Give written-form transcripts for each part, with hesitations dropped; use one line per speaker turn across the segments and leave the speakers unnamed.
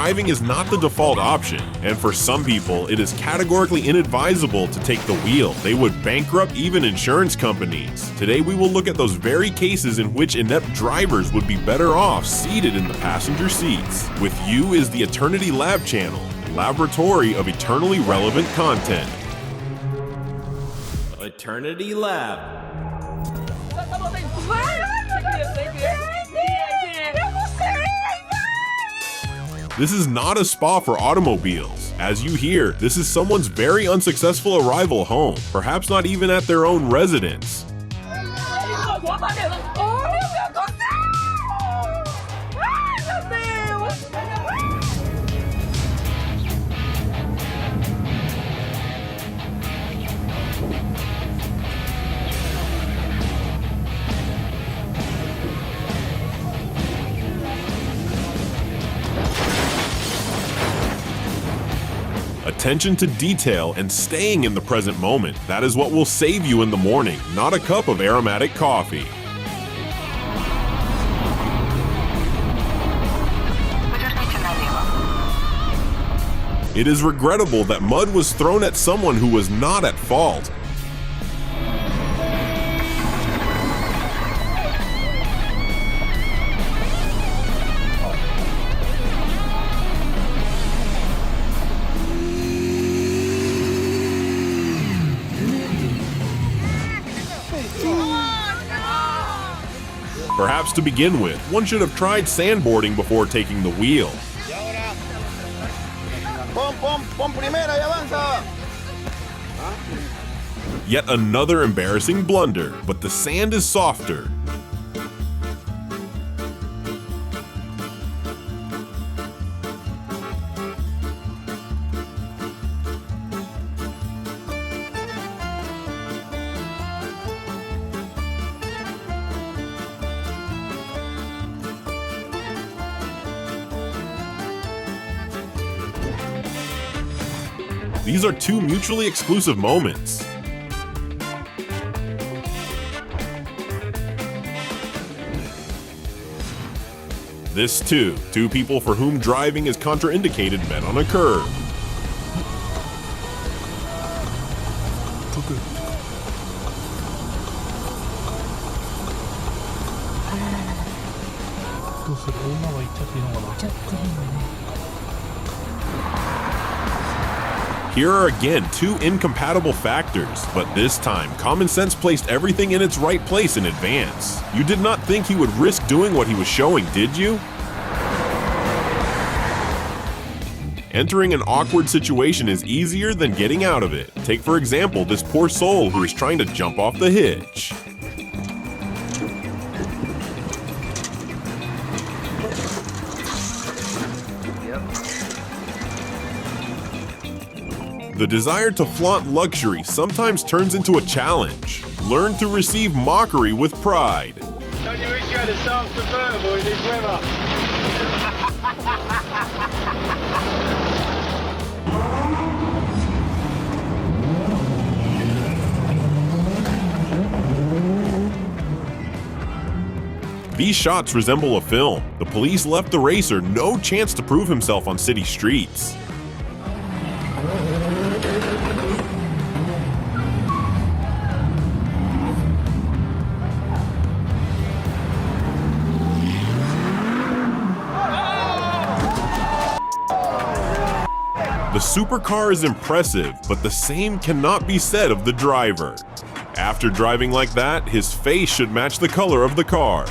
driving is not the default option, and for some people, it is categorically inadvisable to take the wheel. They would bankrupt even insurance companies. Today, we will look at those very cases in which inept drivers would be better off seated in the passenger seats. With you is the Eternity Lab channel, a laboratory of eternally relevant content.
Eternity Lab.
This is not a spa for automobiles. As you hear, this is someone's very unsuccessful arrival home, perhaps not even at their own residence. Attention to detail and staying in the present moment. That is what will save you in the morning, not a cup of aromatic coffee. It is regrettable that mud was thrown at someone who was not at fault. Perhaps to begin with, one should have tried sandboarding before taking the wheel. Yet another embarrassing blunder, but the sand is softer. These are two mutually exclusive moments. This too, two people for whom driving is contraindicated met on a curb. Here are again two incompatible factors, but this time common sense placed everything in its right place in advance. You did not think he would risk doing what he was showing, did you? Entering an awkward situation is easier than getting out of it. Take for example this poor soul who is trying to jump off the hitch. The desire to flaunt luxury sometimes turns into a challenge. Learn to receive mockery with pride.
Don't you wish you had a Sam's convertible in this weather?
These shots resemble a film. The police left the racer no chance to prove himself on city streets. The supercar is impressive, but the same cannot be said of the driver. After driving like that, his face should match the color of the car.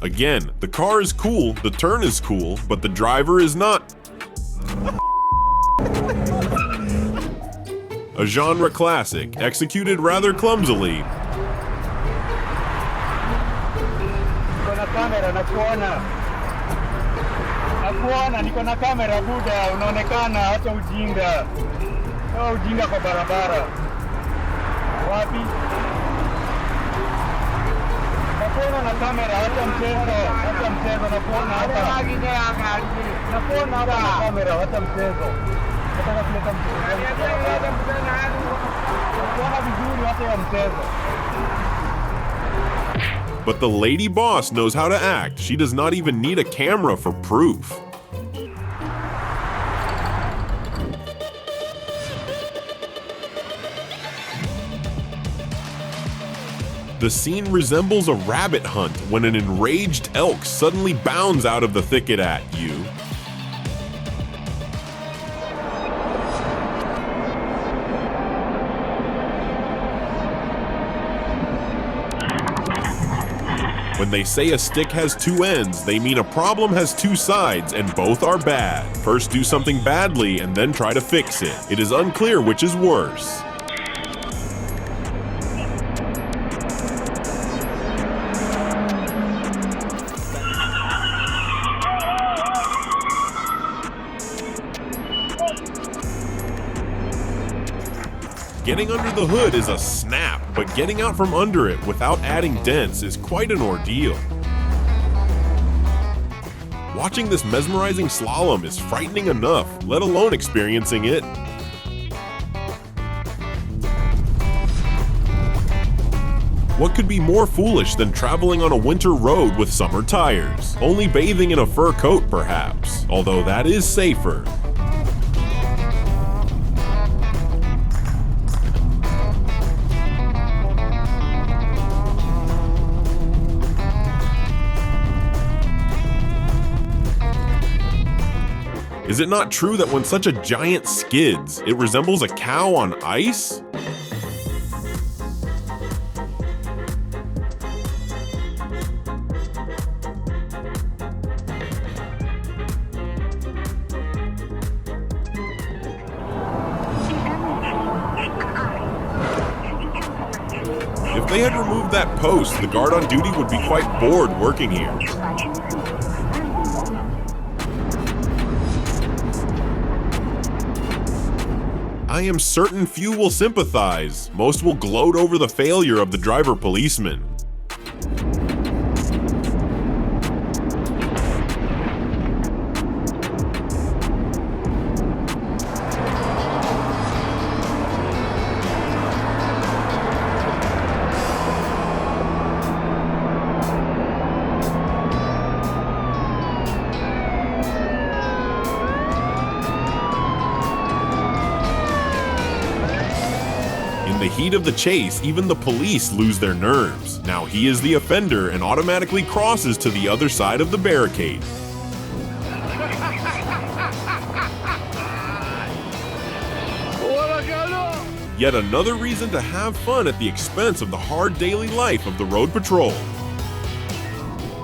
Again, the car is cool, the turn is cool, but the driver is not. A genre classic, executed rather clumsily.
Nakuona, niko na kamera buda, unaonekana hata ujinga. Ujinga kwa barabara. Wapi? Nakuona na kamera, hata mchezo, nakuona hapa. Nakuona hapa na kamera, hata mchezo. Nataka kuleta mchezo. Nakuona vizuri hata ya mchezo.
But the lady boss knows how to act. She does not even need a camera for proof. The scene resembles a rabbit hunt when an enraged elk suddenly bounds out of the thicket at you. When they say a stick has two ends, they mean a problem has two sides and both are bad. First do something badly and then try to fix it. It is unclear which is worse. Getting under the hood is a snap, but getting out from under it without adding dents is quite an ordeal. Watching this mesmerizing slalom is frightening enough, let alone experiencing it. What could be more foolish than traveling on a winter road with summer tires? Only bathing in a fur coat, perhaps, although that is safer. Is it not true that when such a giant skids, it resembles a cow on ice? If they had removed that post, the guard on duty would be quite bored working here. I am certain few will sympathize. Most will gloat over the failure of the driver policeman. In the heat of the chase, even the police lose their nerves. Now he is the offender and automatically crosses to the other side of the barricade. Yet another reason to have fun at the expense of the hard daily life of the road patrol.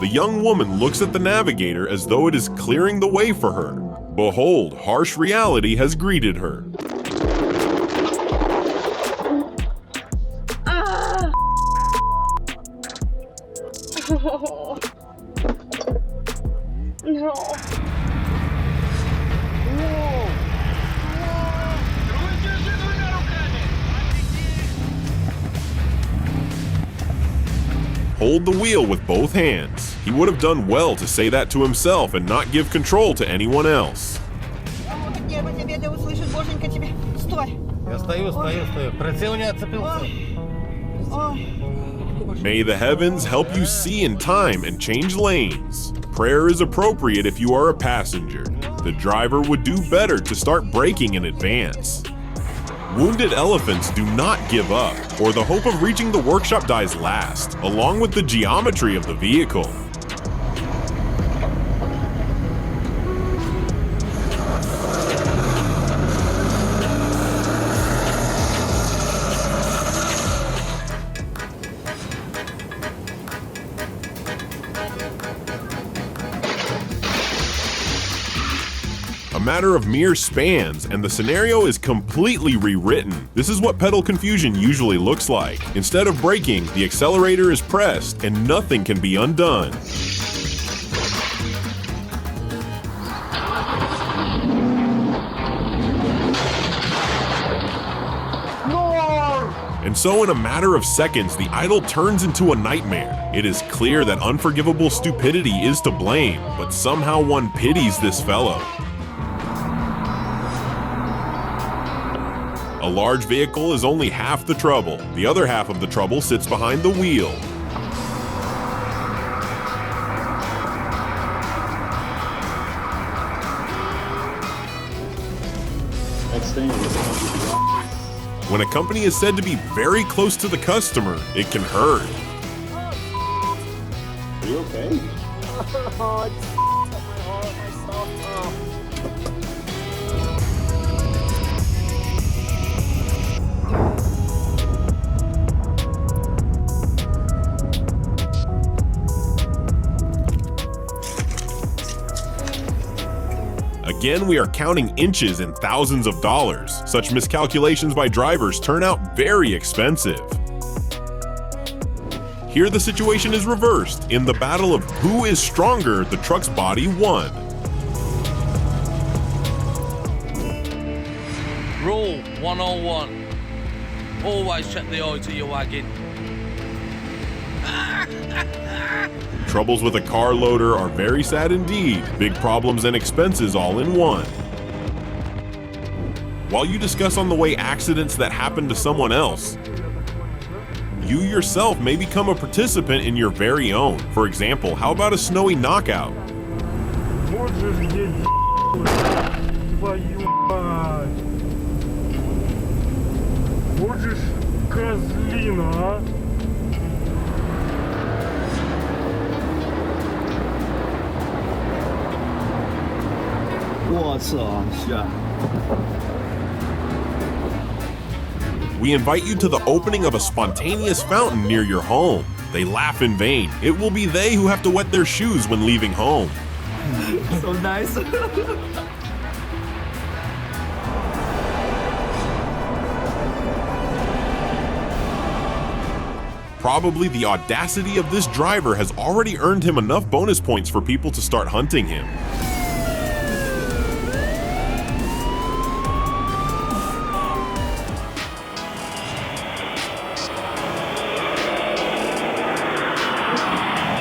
The young woman looks at the navigator as though it is clearing the way for her. Behold, harsh reality has greeted her.
No.
Hold the wheel with both hands. He would have done well to say that to himself and not give control to anyone else.
Я стою. Прицел не отцепился.
May the heavens help you see in time and change lanes. Prayer is appropriate if you are a passenger. The driver would do better to start braking in advance. Wounded elephants do not give up, or the hope of reaching the workshop dies last, along with the geometry of the vehicle. A matter of mere spans, and the scenario is completely rewritten. This is what pedal confusion usually looks like. Instead of braking, the accelerator is pressed, and nothing can be undone. And so in a matter of seconds, the idol turns into a nightmare. It is clear that unforgivable stupidity is to blame, but somehow one pities this fellow. A large vehicle is only half the trouble. The other half of the trouble sits behind the wheel. When a company is said to be very close to the customer, it can hurt.
Are you okay?
Oh, it's my heart, my soft.
Again, we are counting inches and thousands of dollars. Such miscalculations by drivers turn out very expensive. Here the situation is reversed. In the battle of who is stronger, the truck's body won.
Rule 101. Always check the height of your wagon.
Troubles with a car loader are very sad indeed. Big problems and expenses all in one. While you discuss on the way accidents that happen to someone else, you yourself may become a participant in your very own. For example, how about a snowy knockout? We invite you to the opening of a spontaneous fountain near your home. They laugh in vain. It will be they who have to wet their shoes when leaving home.
So nice.
Probably the audacity of this driver has already earned him enough bonus points for people to start hunting him.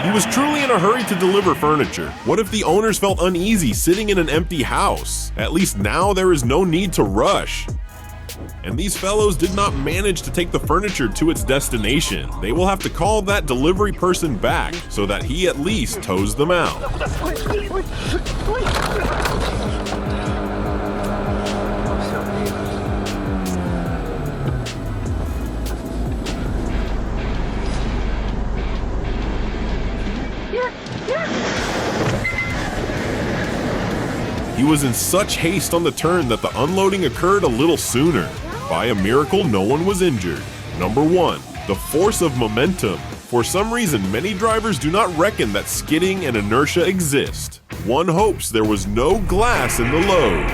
He was truly in a hurry to deliver furniture. What if the owners felt uneasy sitting in an empty house? At least now there is no need to rush. And these fellows did not manage to take the furniture to its destination. They will have to call that delivery person back so that he at least tows them out. He was in such haste on the turn that the unloading occurred a little sooner. By a miracle, no one was injured. Number 1, the force of momentum. For some reason, many drivers do not reckon that skidding and inertia exist. One hopes there was no glass in the load.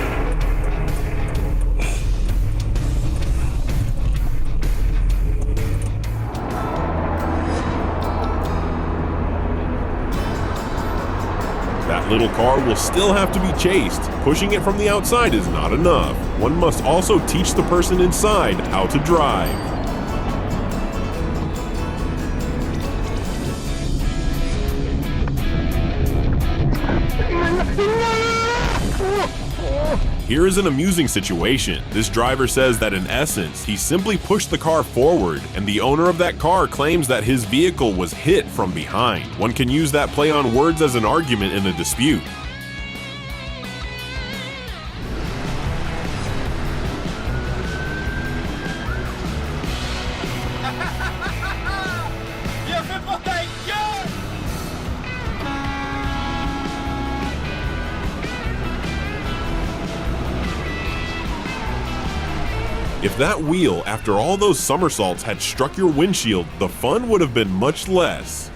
That little car will still have to be chased. Pushing it from the outside is not enough. One must also teach the person inside how to drive. Here is an amusing situation. This driver says that in essence, he simply pushed the car forward, and the owner of that car claims that his vehicle was hit from behind. One can use that play on words as an argument in a dispute. If that wheel, after all those somersaults, had struck your windshield, the fun would have been much less.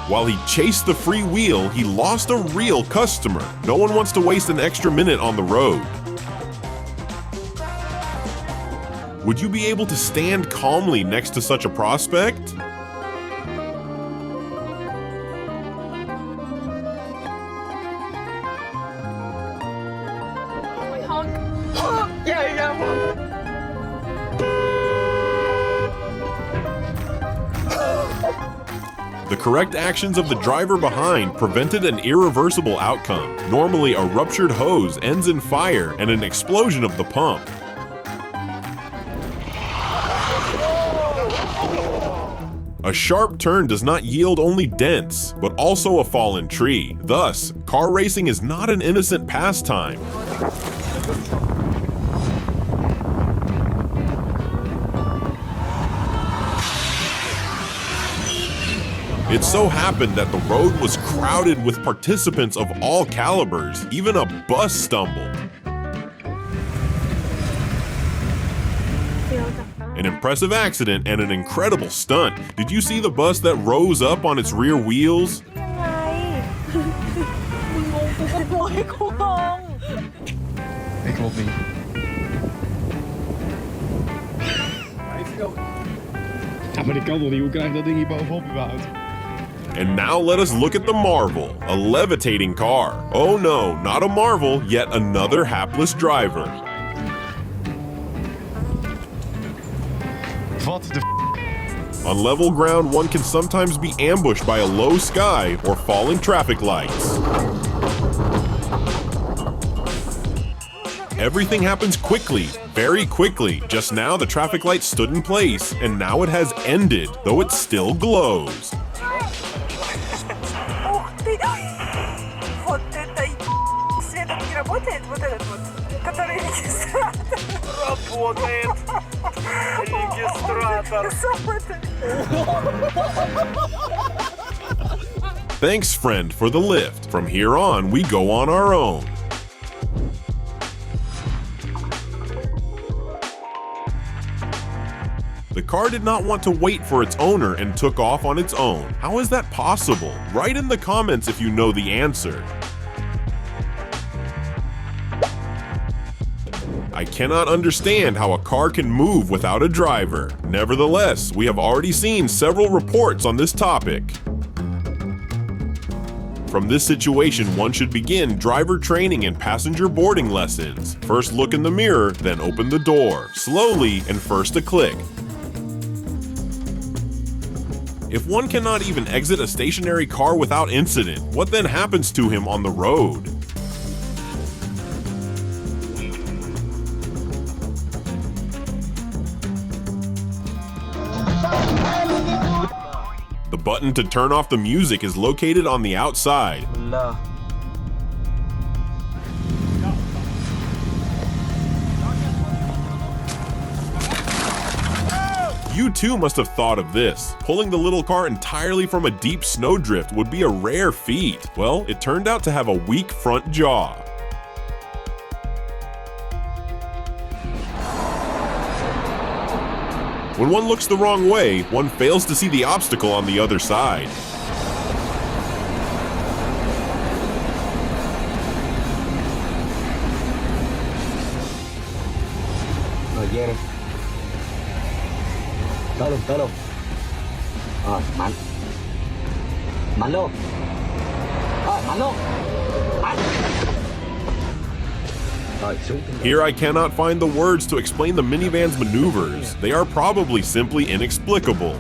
While he chased the free wheel, he lost a real customer. No one wants to waste an extra minute on the road. Would you be able to stand calmly next to such a prospect? The correct actions of the driver behind prevented an irreversible outcome. Normally, a ruptured hose ends in fire and an explosion of the pump. A sharp turn does not yield only dents, but also a fallen tree. Thus, car racing is not an innocent pastime. It so happened that the road was crowded with participants of all calibers. Even a bus stumbled. An impressive accident and an incredible stunt. Did you see the bus that rose up on its rear wheels?
但係你鳩到了解咗啲包方便吧？
And now let us look at the marvel, a levitating car. Oh no, not a marvel, yet another hapless driver.
What the
On level ground, one can sometimes be ambushed by a low sky or falling traffic lights. Everything happens quickly, very quickly. Just now the traffic light stood in place, and now it has ended, though it still glows. Thanks, friend, for the lift. From here on, we go on our own. The car did not want to wait for its owner and took off on its own. How is that possible? Write in the comments if you know the answer. I cannot understand how a car can move without a driver. Nevertheless, we have already seen several reports on this topic. From this situation, one should begin driver training and passenger boarding lessons. First look in the mirror, then open the door, slowly and first a click. If one cannot even exit a stationary car without incident, what then happens to him on the road? The button to turn off the music is located on the outside. You too must have thought of this. Pulling the little car entirely from a deep snowdrift would be a rare feat. Well, it turned out to have a weak front jaw. When one looks the wrong way, one fails to see the obstacle on the other side.
Tới luôn. Mạnh. Mạnh luôn. Mạnh luôn. Mạnh.
Here I cannot find the words to explain the minivan's maneuvers. They are probably simply inexplicable.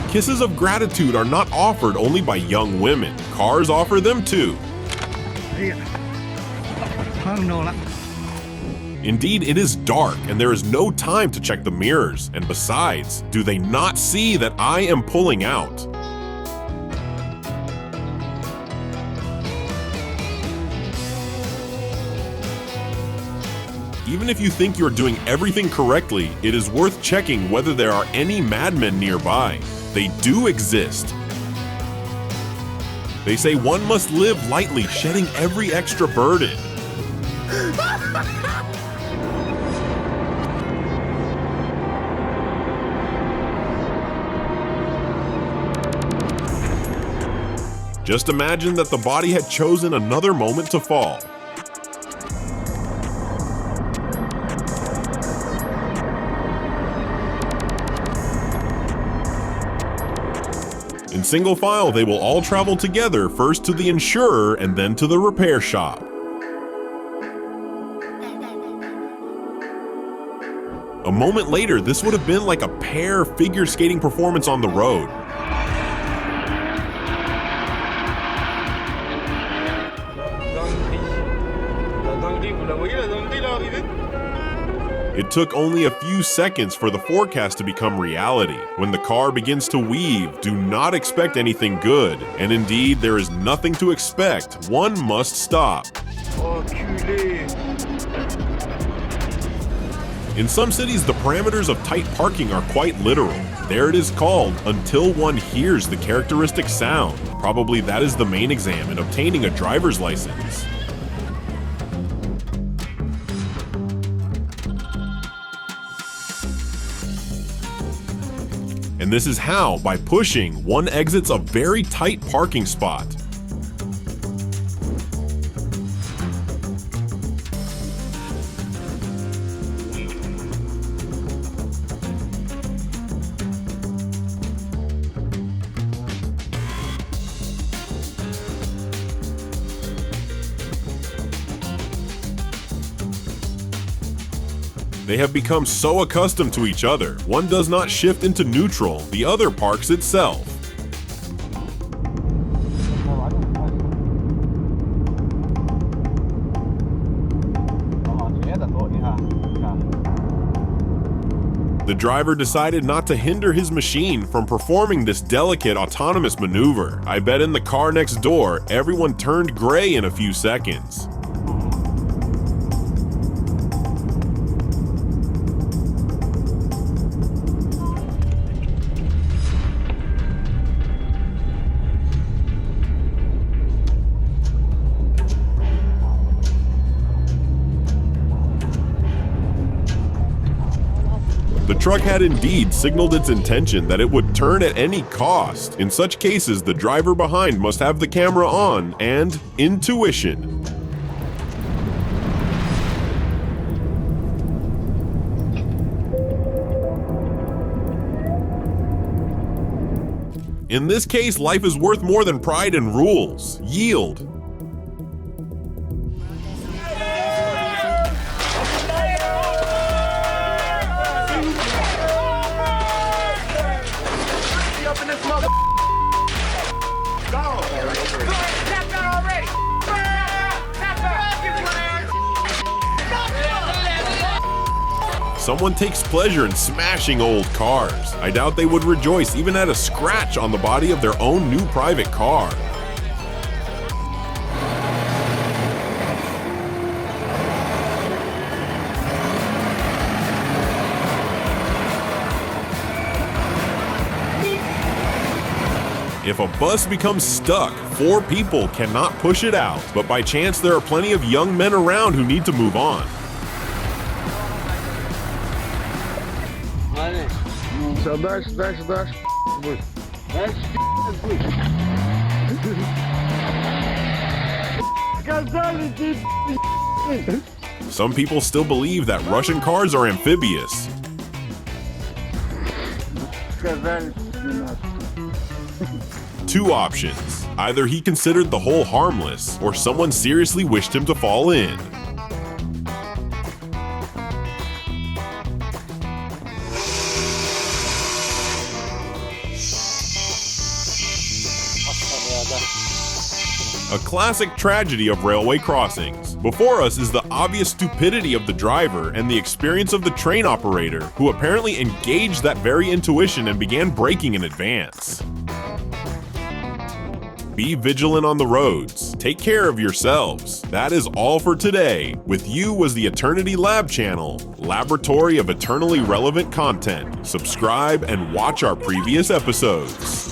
Kisses of gratitude are not offered only by young women. Cars offer them too. Indeed, it is dark and there is no time to check the mirrors. And besides, do they not see that I am pulling out? Even if you think you're doing everything correctly, it is worth checking whether there are any madmen nearby. They do exist. They say one must live lightly, shedding every extra burden. Just imagine that the body had chosen another moment to fall. In single file, they will all travel together, first to the insurer and then to the repair shop. A moment later, this would have been like a pair figure skating performance on the road. It took only a few seconds for the forecast to become reality. When the car begins to weave, do not expect anything good. And indeed, there is nothing to expect. One must stop. In some cities, the parameters of tight parking are quite literal. There it is called, until one hears the characteristic sound. Probably that is the main exam in obtaining a driver's license. And this is how, by pushing, one exits a very tight parking spot. They have become so accustomed to each other, one does not shift into neutral, the other parks itself. The driver decided not to hinder his machine from performing this delicate autonomous maneuver. I bet in the car next door, everyone turned gray in a few seconds. The truck had indeed signaled its intention that it would turn at any cost. In such cases, the driver behind must have the camera on and intuition. In this case, life is worth more than pride and rules. Yield. Someone takes pleasure in smashing old cars. I doubt they would rejoice even at a scratch on the body of their own new private car. If a bus becomes stuck, 4 people cannot push it out, but by chance there are plenty of young men around who need to move on. Some people still believe that Russian cars are amphibious. Two options. Either he considered the hole harmless, or someone seriously wished him to fall in. A classic tragedy of railway crossings. Before us is the obvious stupidity of the driver and the experience of the train operator, who apparently engaged that very intuition and began braking in advance. Be vigilant on the roads. Take care of yourselves. That is all for today. With you was the Eternity Lab channel, laboratory of eternally relevant content. Subscribe and watch our previous episodes.